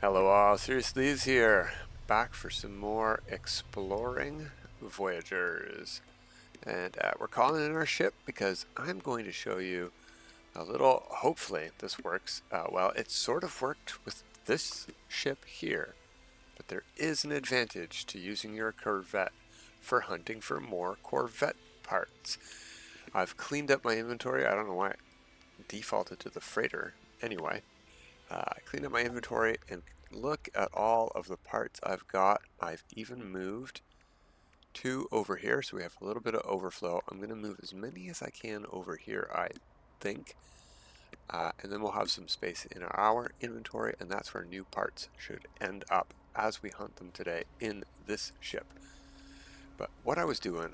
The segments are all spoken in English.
Hello all, Seriously is here, back for some more exploring Voyagers. And we're calling in our ship because I'm going to show you a little, hopefully this works. Well, it sort of worked with this ship here, but there is an advantage to using your Corvette for hunting for more Corvette parts. I've cleaned up my inventory. I don't know why it defaulted to the freighter. Anyway, I cleaned up my inventory and look at all of the parts I've got. I've even moved two over here, so we have a little bit of overflow. I'm going to move as many as I can over here, I think. And then we'll have some space in our inventory, and that's where new parts should end up as we hunt them today in this ship. But what I was doing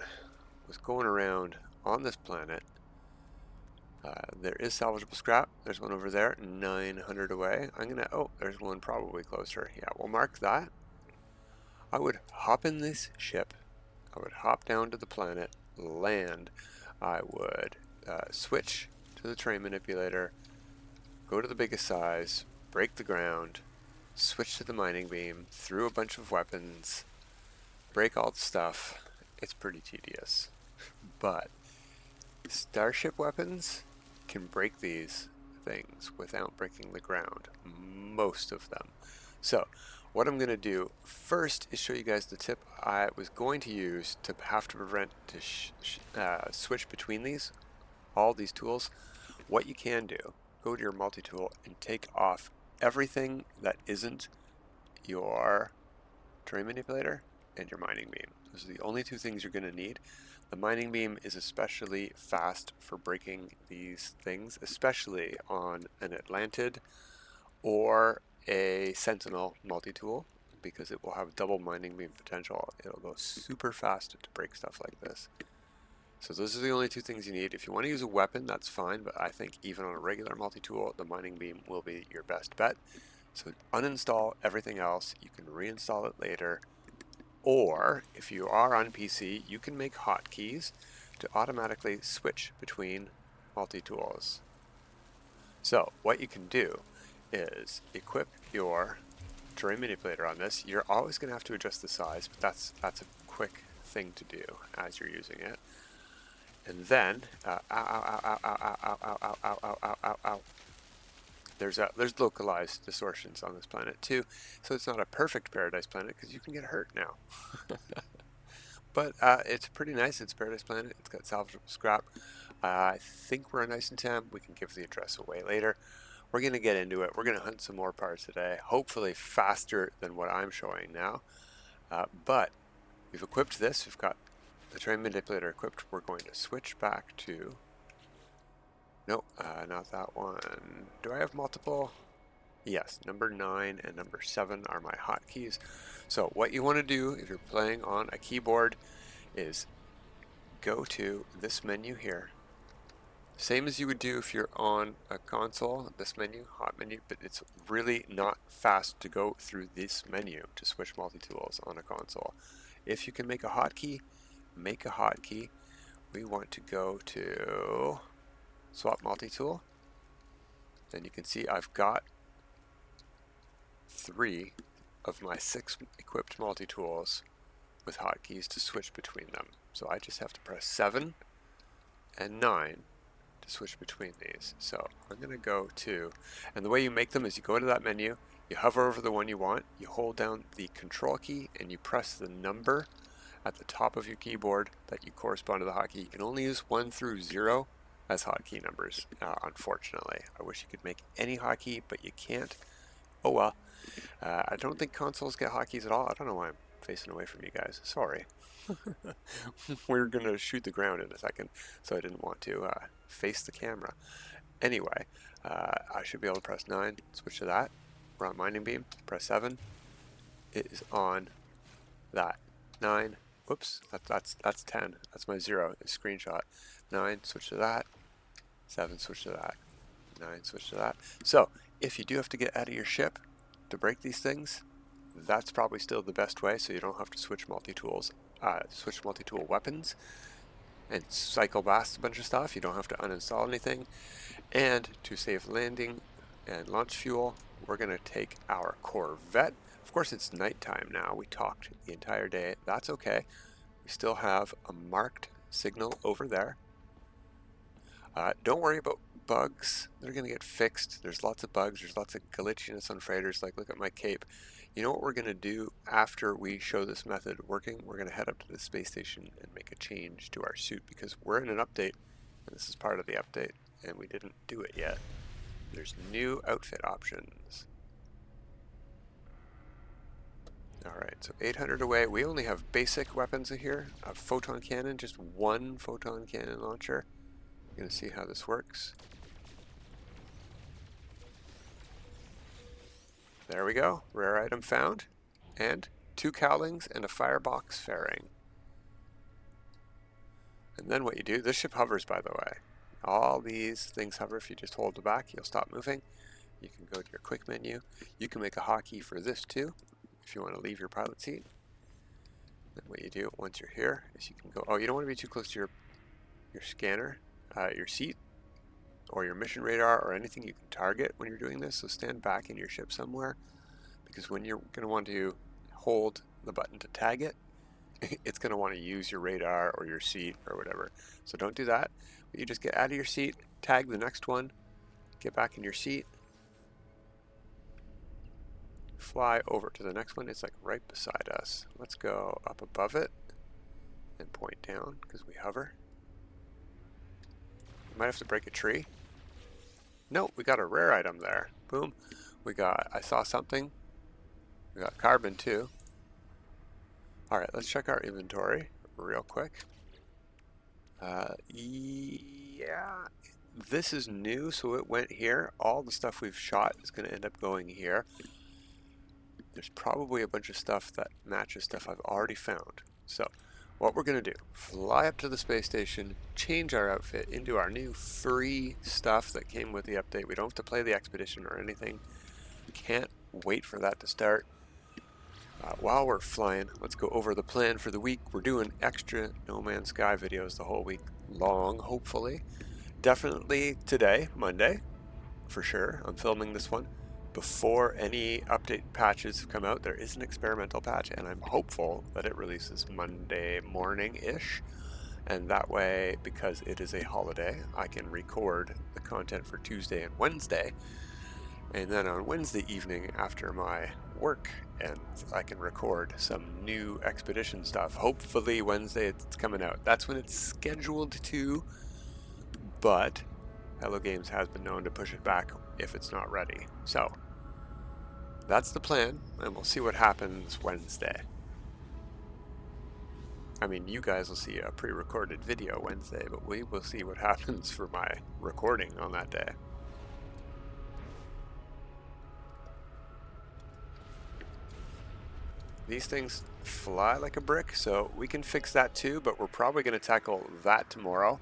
was going around on this planet. There is salvageable scrap. There's one over there, 900 away. Oh, there's one probably closer. Yeah, we'll mark that. I would hop in this ship. I would hop down to the planet, land. I would switch to the terrain manipulator, go to the biggest size, break the ground, switch to the mining beam, through a bunch of weapons, break all the stuff. It's pretty tedious. But starship weapons can break these things without breaking the ground, most of them. So what I'm going to do first is show you guys the tip I was going to use to have to prevent to switch between all these tools. What you can do, go to your multi-tool and take off everything that isn't your terrain manipulator and your mining beam. Those are the only two things you're going to need. The mining beam is especially fast for breaking these things, especially on an Atlantid or a Sentinel multi-tool, because it will have double mining beam potential. It'll go super fast to break stuff like this. So those are the only two things you need. If you want to use a weapon, that's fine, but I think even on a regular multi-tool, the mining beam will be your best bet. So uninstall everything else. You can reinstall it later. Or, if you are on PC, you can make hotkeys to automatically switch between multi-tools. So, what you can do is equip your terrain manipulator on this. You're always going to have to adjust the size, but that's a quick thing to do as you're using it. And then, there's localized distortions on this planet too, so it's not a perfect paradise planet because you can get hurt now. But it's pretty nice. It's a paradise planet. It's got salvageable scrap. I think we're nice and temp. We can give the address away later. We're going to get into it. We're going to hunt some more parts today, hopefully faster than what I'm showing now. But we've equipped this. We've got the terrain manipulator equipped. We're going to switch back to... No, not that one. Do I have multiple? Yes, number 9 and number 7 are my hotkeys. So what you want to do if you're playing on a keyboard is go to this menu here. Same as you would do if you're on a console, this menu, hot menu, but it's really not fast to go through this menu to switch multi-tools on a console. If you can make a hotkey, make a hotkey. We want to go to swap multi-tool, and you can see I've got 3 of my 6 equipped multi-tools with hotkeys to switch between them. So I just have to press 7 and 9 to switch between these. So I'm going to go to, and the way you make them is you go to that menu, you hover over the one you want, you hold down the control key, and you press the number at the top of your keyboard that you correspond to the hotkey. You can only use 1 through 0 as hotkey numbers, unfortunately. I wish you could make any hotkey, but you can't. Oh well. I don't think consoles get hotkeys at all. I don't know why I'm facing away from you guys. Sorry. We're going to shoot the ground in a second, so I didn't want to face the camera. Anyway, I should be able to press 9, switch to that. We're on mining beam, press 7. It is on that. 9, whoops, that's 10. That's my 0, a screenshot. 9, switch to that. 7, switch to that. 9, switch to that. So, if you do have to get out of your ship to break these things, that's probably still the best way, so you don't have to switch multi-tools, switch multi-tool weapons and cycle past a bunch of stuff. You don't have to uninstall anything. And to save landing and launch fuel, we're going to take our Corvette. Of course, it's nighttime now. We talked the entire day. That's okay. We still have a marked signal over there. Don't worry about bugs. They're going to get fixed. There's lots of bugs. There's lots of glitchiness on freighters. Like, look at my cape. You know what we're going to do after we show this method working? We're going to head up to the space station and make a change to our suit because we're in an update, and this is part of the update, and we didn't do it yet. There's new outfit options. Alright, so 800 away. We only have basic weapons in here. A Photon Cannon, just one Photon Cannon launcher. We're going to see how this works. There we go. Rare item found. And 2 cowlings and a firebox fairing. And then what you do, this ship hovers, by the way. All these things hover. If you just hold the back, you'll stop moving. You can go to your quick menu. You can make a hotkey for this too, if you want to leave your pilot seat. Then what you do once you're here is you can go, oh, you don't want to be too close to your scanner, your seat, or your mission radar, or anything you can target when you're doing this. So stand back in your ship somewhere, because when you're going to want to hold the button to tag it, it's going to want to use your radar or your seat or whatever. So don't do that. You just get out of your seat, tag the next one, get back in your seat, fly over to the next one. It's like right beside us. Let's go up above it and point down because we hover. We might have to break a tree. No, we got a rare item there. Boom. We got, I saw something. We got carbon too. Alright, let's check our inventory real quick. Yeah, this is new, so it went here. All the stuff we've shot is going to end up going here. There's probably a bunch of stuff that matches stuff I've already found. So, what we're going to do, fly up to the space station, change our outfit into our new free stuff that came with the update. We don't have to play the expedition or anything. Can't wait for that to start. While we're flying, let's go over the plan for the week. We're doing extra No Man's Sky videos the whole week long, hopefully. Definitely today, Monday, for sure. I'm filming this one before any update patches come out. There is an experimental patch, and I'm hopeful that it releases Monday morning-ish. And that way, because it is a holiday, I can record the content for Tuesday and Wednesday. And then on Wednesday evening after my work ends, I can record some new expedition stuff. Hopefully Wednesday it's coming out. That's when it's scheduled to, but Hello Games has been known to push it back if it's not ready. So that's the plan, and we'll see what happens Wednesday. I mean, you guys will see a pre-recorded video Wednesday, but we will see what happens for my recording on that day. These things fly like a brick, so we can fix that too, but we're probably going to tackle that tomorrow.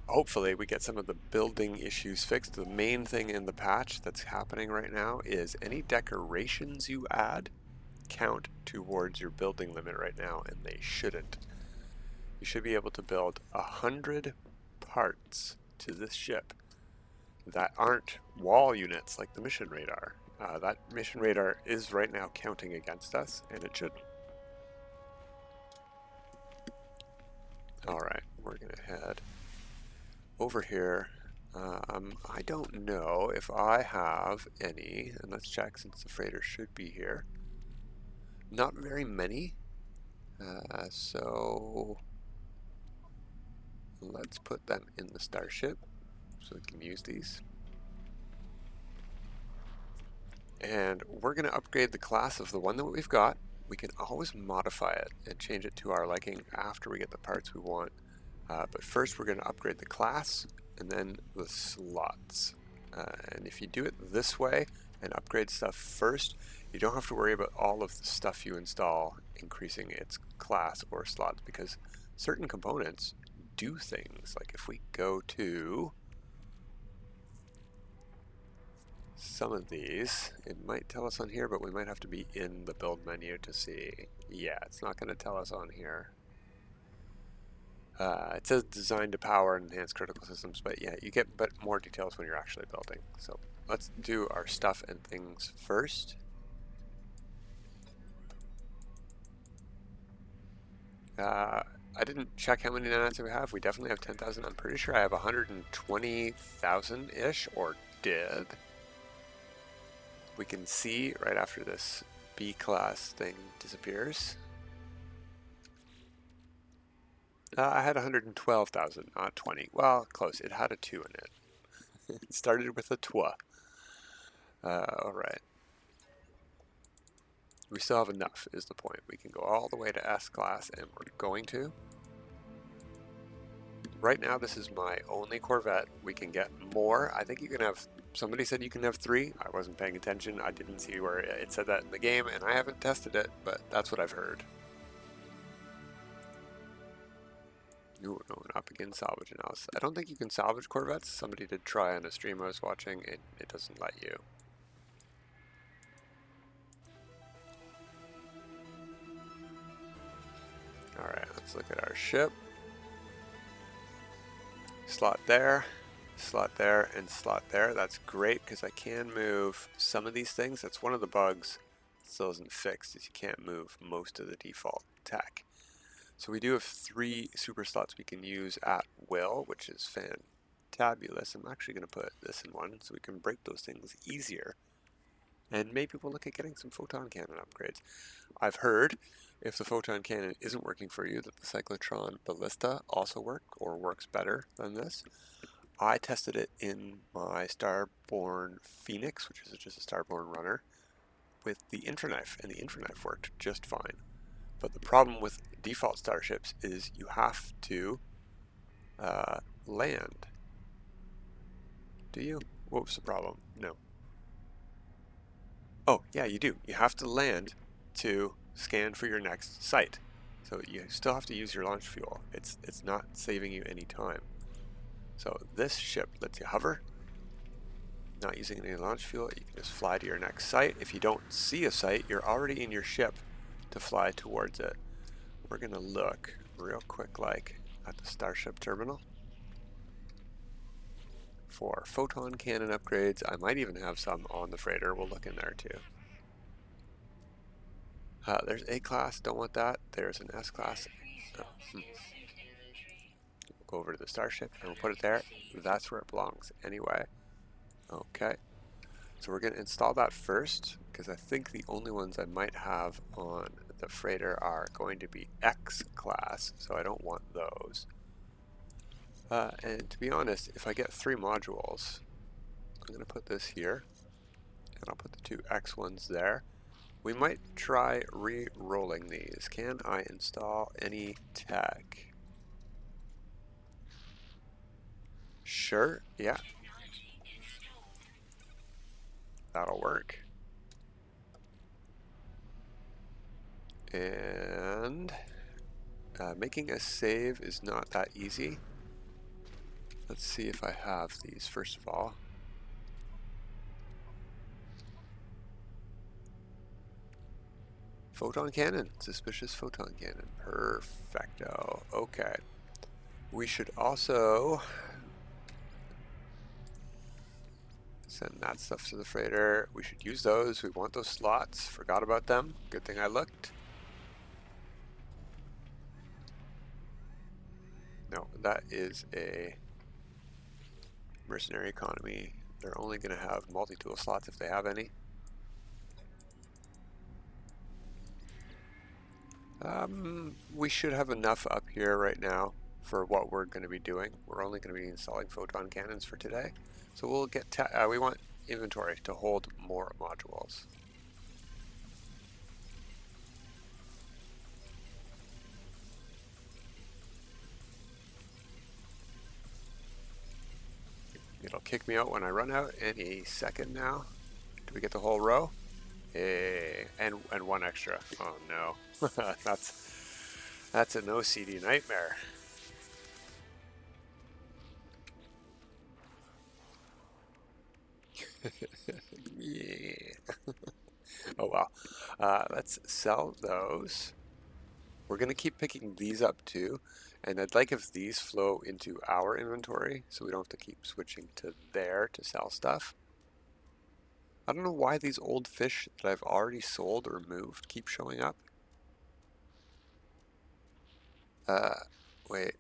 Hopefully we get some of the building issues fixed. The main thing in the patch that's happening right now is any decorations you add count towards your building limit right now, and they shouldn't. You should be able to build 100 parts to this ship that aren't wall units like the mission radar. That mission radar is right now counting against us, and it shouldn't. Alright, we're going to head over here. I don't know if I have any, and let's check since the freighter should be here. Not very many, so let's put them in the starship so we can use these. And we're going to upgrade the class of the one that we've got. We can always modify it and change it to our liking after we get the parts we want. But first we're going to upgrade the class and then the slots. And if you do it this way and upgrade stuff first, you don't have to worry about all of the stuff you install increasing its class or slots, because certain components do things. Like if we go to some of these, it might tell us on here, but we might have to be in the build menu to see. Yeah, it's not going to tell us on here. It says designed to power and enhance critical systems, but yeah, you get more details when you're actually building. So let's do our stuff and things first. I didn't check how many nanites we have. We definitely have 10,000. I'm pretty sure I have 120,000-ish, or did. We can see right after this B-class thing disappears. I had 112,000, not 20. Well, close. It had a 2 in it. It started with a twa. Alright. We still have enough, is the point. We can go all the way to S-class, and we're going to. Right now, this is my only Corvette. We can get more. I think you can have... Somebody said you can have 3. I wasn't paying attention. I didn't see where it said that in the game, and I haven't tested it, but that's what I've heard. Ooh, no, not begin salvage analysis. I don't think you can salvage Corvettes. Somebody did try on a stream I was watching. It doesn't let you. Alright, let's look at our ship. Slot there, and slot there. That's great because I can move some of these things. That's one of the bugs that still isn't fixed, is you can't move most of the default tech. So we do have 3 super slots we can use at will, which is fantabulous. I'm actually going to put this in one so we can break those things easier. And maybe we'll look at getting some Photon Cannon upgrades. I've heard if the Photon Cannon isn't working for you, that the Cyclotron Ballista also works better than this. I tested it in my Starborn Phoenix, which is just a Starborn runner, with the Infraknife, and the Infraknife worked just fine. But the problem with default starships is you have to land. Do you? What was the problem? No. Oh, yeah, you do. You have to land to scan for your next site. So you still have to use your launch fuel. It's not saving you any time. So this ship lets you hover, not using any launch fuel. You can just fly to your next site. If you don't see a site, you're already in your ship to fly towards it. We're going to look real quick at the Starship terminal for Photon Cannon upgrades. I might even have some on the freighter. We'll look in there too. There's A-class, don't want that. There's an S-class. We'll go over to the Starship and we'll put it there. That's where it belongs anyway. Okay. So we're going to install that first, because I think the only ones I might have on the freighter are going to be X-class, so I don't want those. And to be honest, if I get 3 modules, I'm going to put this here, and I'll put the 2 X ones there. We might try re-rolling these. Can I install any tech? Sure, yeah. That'll work. And making a save is not that easy. Let's see if I have these first of all. Photon Cannon, suspicious Photon Cannon, perfecto. Okay, we should also send that stuff to the freighter. We should use those. We want those slots. Forgot about them. Good thing I looked. No, that is a mercenary economy. They're only going to have multi-tool slots if they have any. We should have enough up here right now for what we're going to be doing. We're only going to be installing photon cannons for today. So we'll get, we want inventory to hold more modules. It'll kick me out when I run out any second now. Do we get the whole row? And one extra. Oh no. That's an OCD nightmare. Yeah. Oh well. Let's sell those. We're going to keep picking these up too. And I'd like if these flow into our inventory so we don't have to keep switching to there to sell stuff. I don't know why these old fish that I've already sold or moved keep showing up. Wait.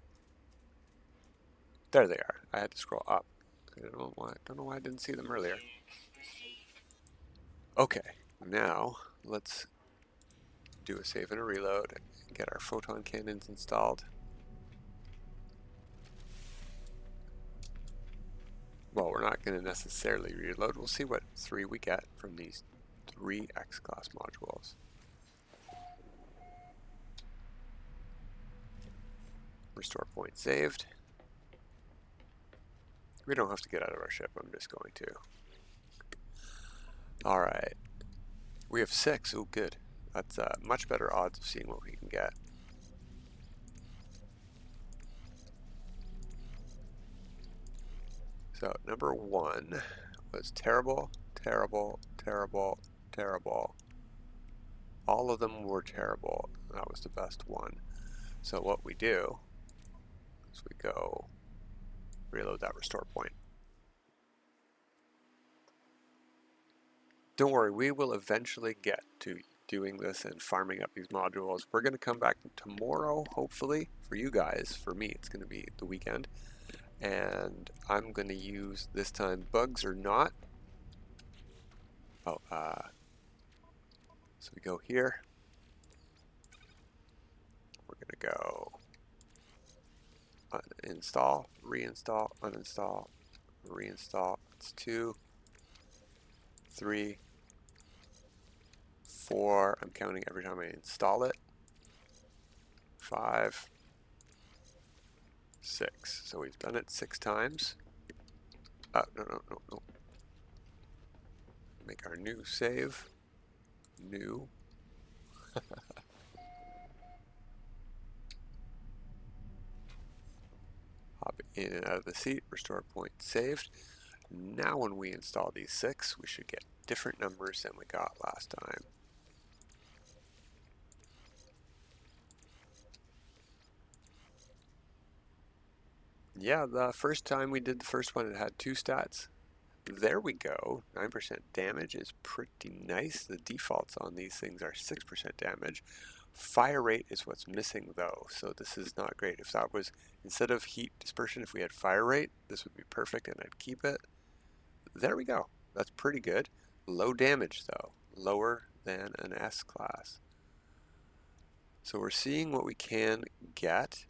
There they are. I had to scroll up. I don't know why I didn't see them earlier. Okay, now let's do a save and a reload and get our photon cannons installed. Well, we're not going to necessarily reload. We'll see what 3 we get from these 3 X-Class modules. Restore point saved. We don't have to get out of our ship. I'm just going to. Alright. We have 6. Oh, good. That's much better odds of seeing what we can get. So, number 1 was terrible, terrible, terrible, terrible. All of them were terrible. That was the best one. So what we do is we go reload that restore point. Don't worry, we will eventually get to doing this and farming up these modules. We're going to come back tomorrow, hopefully, for you guys. For me, it's going to be the weekend. And I'm going to use, this time, bugs or not. Oh, so we go here. We're going to go uninstall, reinstall, uninstall, reinstall. It's 2, 3, 4, I'm counting every time I install it, 5, 6. So we've done it 6 times. No. Make our new save. New. Hop in and out of the seat, restore point saved. Now when we install these 6, we should get different numbers than we got last time. Yeah, the first time we did the first one, it had 2 stats. There we go. 9% damage is pretty nice. The defaults on these things are 6% damage. Fire rate is what's missing though, so this is not great. If that was, instead of heat dispersion, if we had fire rate, this would be perfect and I'd keep it. There we go. That's pretty good. Low damage though. Lower than an S class. So we're seeing what we can get.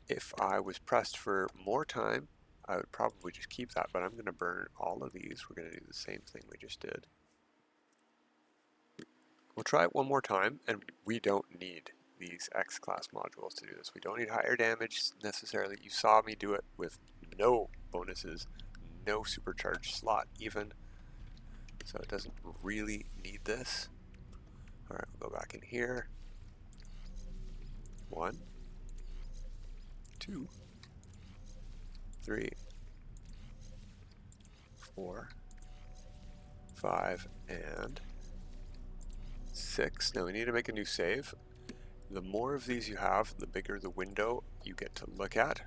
If I was pressed for more time, I would probably just keep that, but I'm going to burn all of these. We're going to do the same thing we just did. We'll try it one more time, and we don't need these X-Class modules to do this. We don't need higher damage necessarily. You saw me do it with no bonuses, no supercharged slot even, so it doesn't really need this. Alright, we'll go back in here. 1, 2, 3, 4, 5, and 6. Now we need to make a new save. The more of these you have, the bigger the window you get to look at,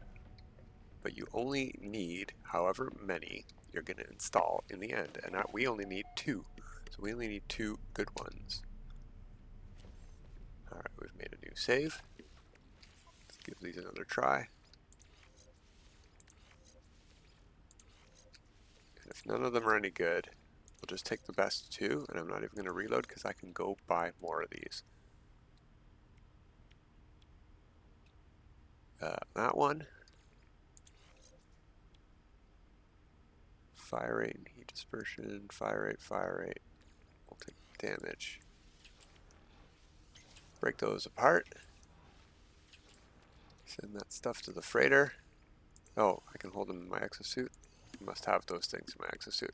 but you only need however many you're going to install in the end, and we only need 2, so we only need 2 good ones. Alright, we've made a new save. Let's give these another try. And if none of them are any good, we'll just take the best 2, and I'm not even going to reload because I can go buy more of these. That one. Fire rate and heat dispersion, fire rate. We'll take damage. Break those apart. Send that stuff to the freighter. Oh, I can hold them in my exosuit. I must have those things in my exosuit.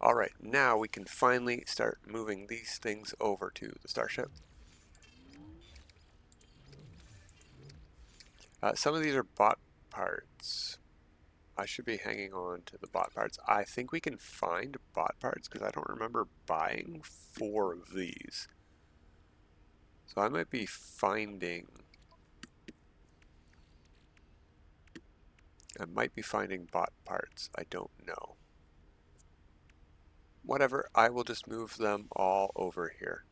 Alright, now we can finally start moving these things over to the starship. Some of these are bot parts. I should be hanging on to the bot parts. I think we can find bot parts because I don't remember buying 4 of these. So I might be finding bot parts. I don't know. whatever, I will just move them all over here.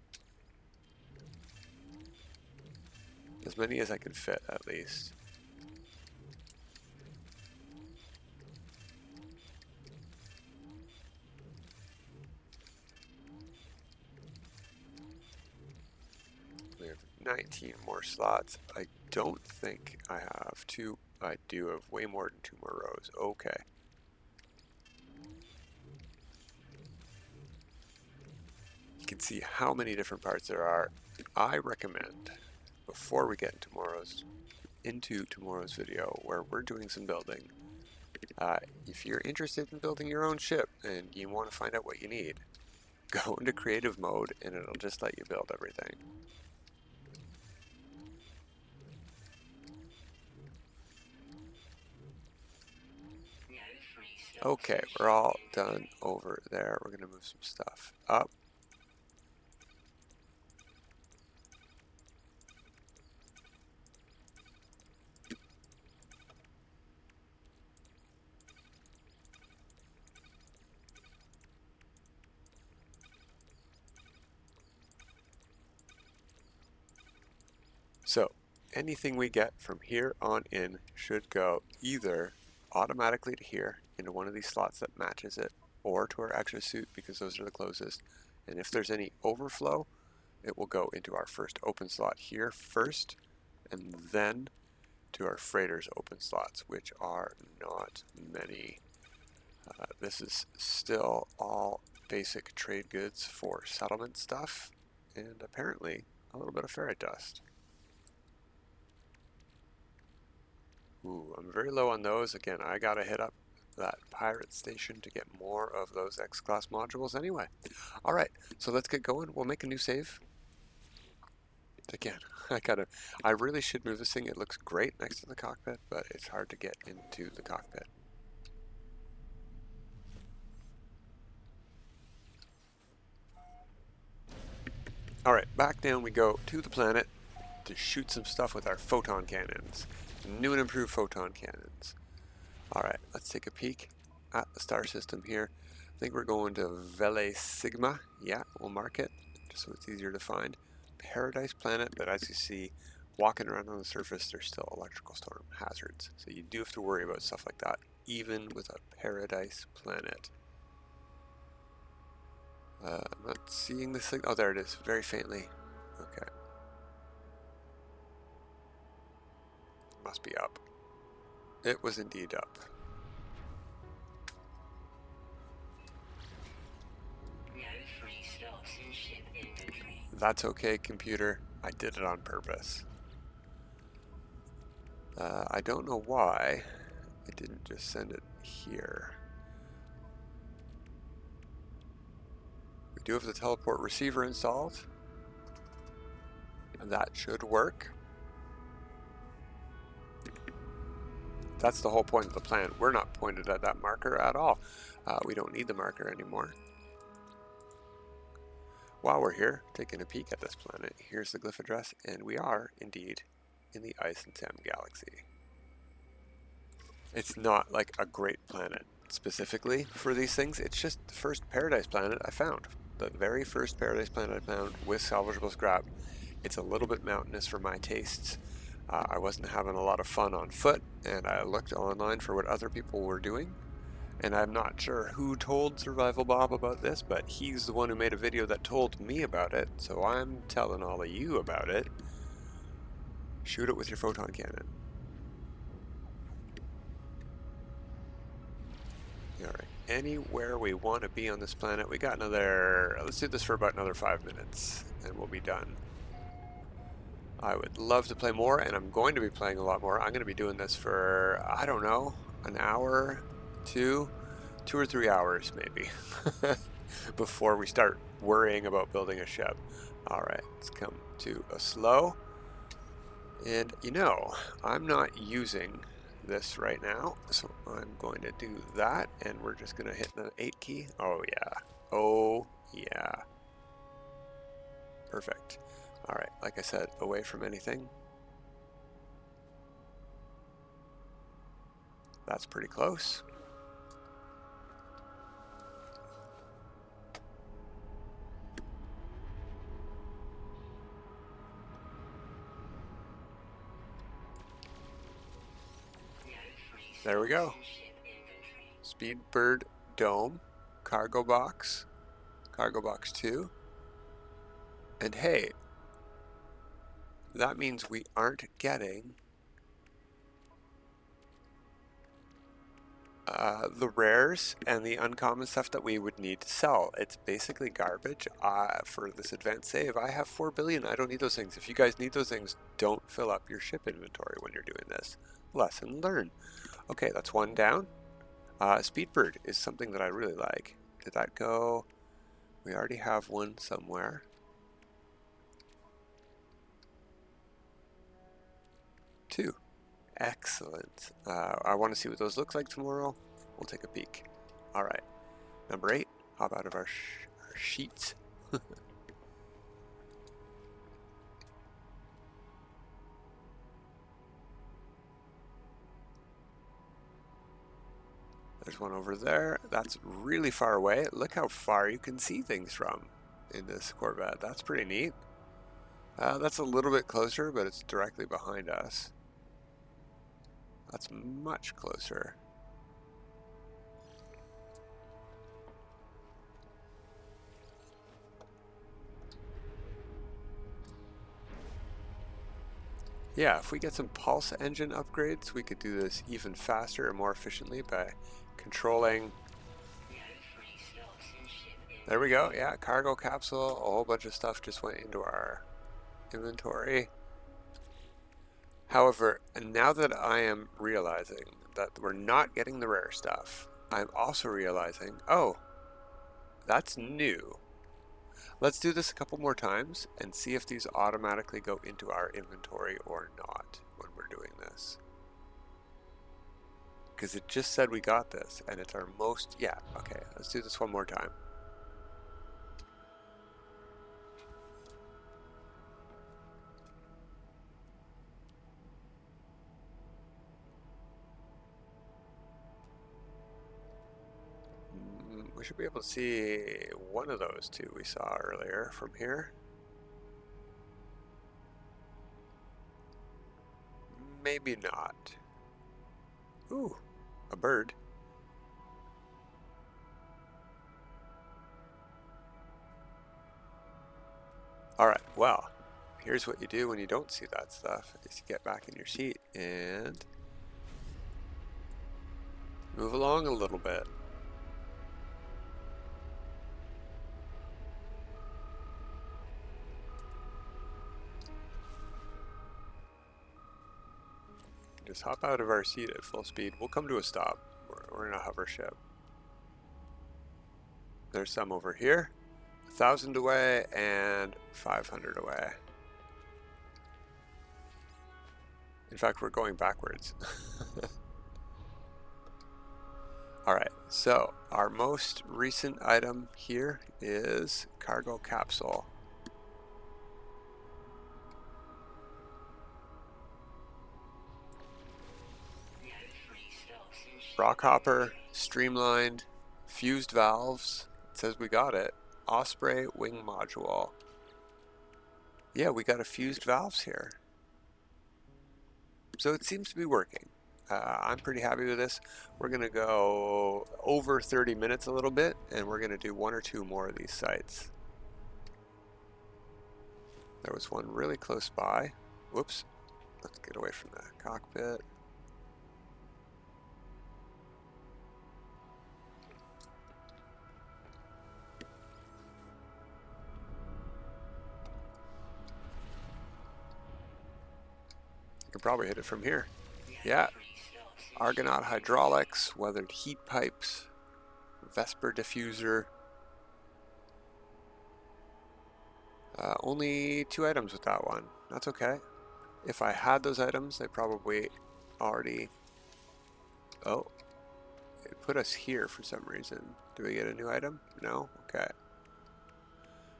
As many as I can fit, at least. We have 19 more slots. I don't think I have two. I do have way more than 2 more rows. Okay. You can see how many different parts there are. I recommend, before we get into tomorrow's video, where we're doing some building, if you're interested in building your own ship and you want to find out what you need, go into creative mode and it'll just let you build everything. Okay, we're all done over there. We're going to move some stuff up. So anything we get from here on in should go either automatically to here into one of these slots that matches it, or to our extra suit because those are the closest. And if there's any overflow, it will go into our first open slot here first, and then to our freighters open slots, which are not many. This is still all basic trade goods for settlement stuff, and apparently a little bit of ferrite dust. Ooh, I'm very low on those. Again, I gotta hit up that pirate station to get more of those X-Class modules anyway. Alright, so let's get going. We'll make a new save. Again, I really should move this thing. It looks great next to the cockpit, but it's hard to get into the cockpit. Alright, back down we go to the planet to shoot some stuff with our photon cannons. New and improved photon cannons. Alright, let's take a peek at the star system here. I think we're going to Vele Sigma. Yeah, we'll mark it just so it's easier to find. Paradise Planet, but as you see, walking around on the surface, there's still electrical storm hazards. So you do have to worry about stuff like that, even with a Paradise Planet. I'm not seeing the signal. Oh, there it is, very faintly. Okay. Must be up. It was indeed up. No free slots in ship inventory. That's okay, computer. I did it on purpose. I don't know why it didn't just send it here. We do have the teleport receiver installed, and that should work. That's the whole point of the plan. We're not pointed at that marker at all. We don't need the marker anymore. While we're here, taking a peek at this planet, here's the glyph address, and we are indeed in the Ice and Tem galaxy. It's not like a great planet specifically for these things. It's just the first paradise planet I found. The very first paradise planet I found with salvageable scrap. It's a little bit mountainous for my tastes. I wasn't having a lot of fun on foot, and I looked online for what other people were doing. And I'm not sure who told Survival Bob about this, but he's the one who made a video that told me about it, so I'm telling all of you about it. Shoot it with your photon cannon. Alright, anywhere we want to be on this planet. We got another, let's do this for about another 5 minutes, and we'll be done. I would love to play more, and I'm going to be playing a lot more. I'm going to be doing this for, I don't know, an hour, 2 or 3 hours maybe, before we start worrying about building a ship. Alright, let's come to a slow. And you know, I'm not using this right now, so I'm going to do that, and we're just going to hit the 8 key. Oh yeah. Oh yeah. Perfect. Alright, like I said, away from anything. That's pretty close. There we go. Speedbird Dome, Cargo Box 2. And hey, that means we aren't getting the rares and the uncommon stuff that we would need to sell. It's basically garbage. For this advanced save, I have 4 billion. I don't need those things. If you guys need those things, don't fill up your ship inventory when you're doing this. Lesson learned. Okay, that's one down. Speedbird is something that I really like. Did that go? We already have one somewhere. Two. Excellent. I want to see what those look like tomorrow. We'll take a peek. All right. Number 8. Hop out of our sheets. There's one over there. That's really far away. Look how far you can see things from in this Corvette. That's pretty neat. That's a little bit closer, but it's directly behind us. That's much closer. Yeah, if we get some pulse engine upgrades, we could do this even faster and more efficiently by controlling. There we go. Yeah, cargo capsule. A whole bunch of stuff just went into our inventory. However, now that I am realizing that we're not getting the rare stuff, I'm also realizing, oh, that's new. Let's do this a couple more times and see if these automatically go into our inventory or not when we're doing this. Because it just said we got this, and it's our most, yeah, okay, let's do this one more time. We should be able to see one of those two we saw earlier from here. Maybe not. Ooh, a bird. Alright, well, here's what you do when you don't see that stuff, is you get back in your seat and move along a little bit. Just hop out of our seat at full speed. We'll come to a stop. We're in a hover ship. There's some over here. 1,000 away and 500 away. In fact, we're going backwards. Alright, so our most recent item here is cargo capsule. Rock hopper, streamlined, fused valves. It says we got it. Osprey wing module. Yeah, we got a fused valves here. So it seems to be working. I'm pretty happy with this. We're going to go over 30 minutes a little bit, and we're going to do 1 or 2 more of these sites. There was one really close by. Whoops. Let's get away from the cockpit. You can probably hit it from here. Yeah. Argonaut hydraulics, weathered heat pipes, Vesper diffuser. Only 2 items with that one. That's okay. If I had those items, I probably already... Oh, it put us here for some reason. Do we get a new item? No? Okay.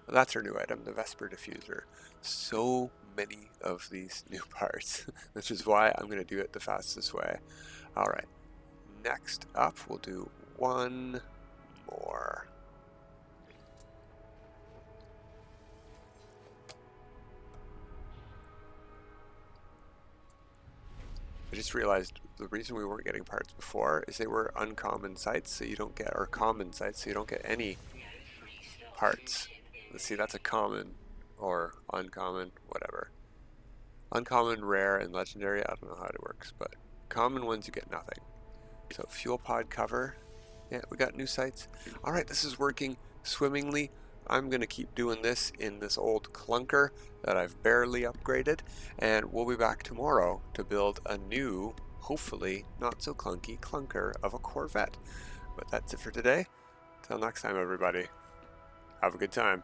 Well, that's our new item, the Vesper diffuser. So many of these new parts, which is why I'm going to do it the fastest way. Alright, next up we'll do one more. just realized the reason we weren't getting parts before is they were uncommon sites, so you don't get, or common sites, so you don't get any parts. Let's see, that's a common or uncommon, whatever. Uncommon, rare, and legendary, I don't know how it works, but common ones you get nothing. So fuel pod cover, yeah, we got new sites. All right, this is working swimmingly. I'm gonna keep doing this in this old clunker that I've barely upgraded, and we'll be back tomorrow to build a new, hopefully not so clunky clunker of a Corvette. But that's it for today. Till next time, everybody. Have a good time.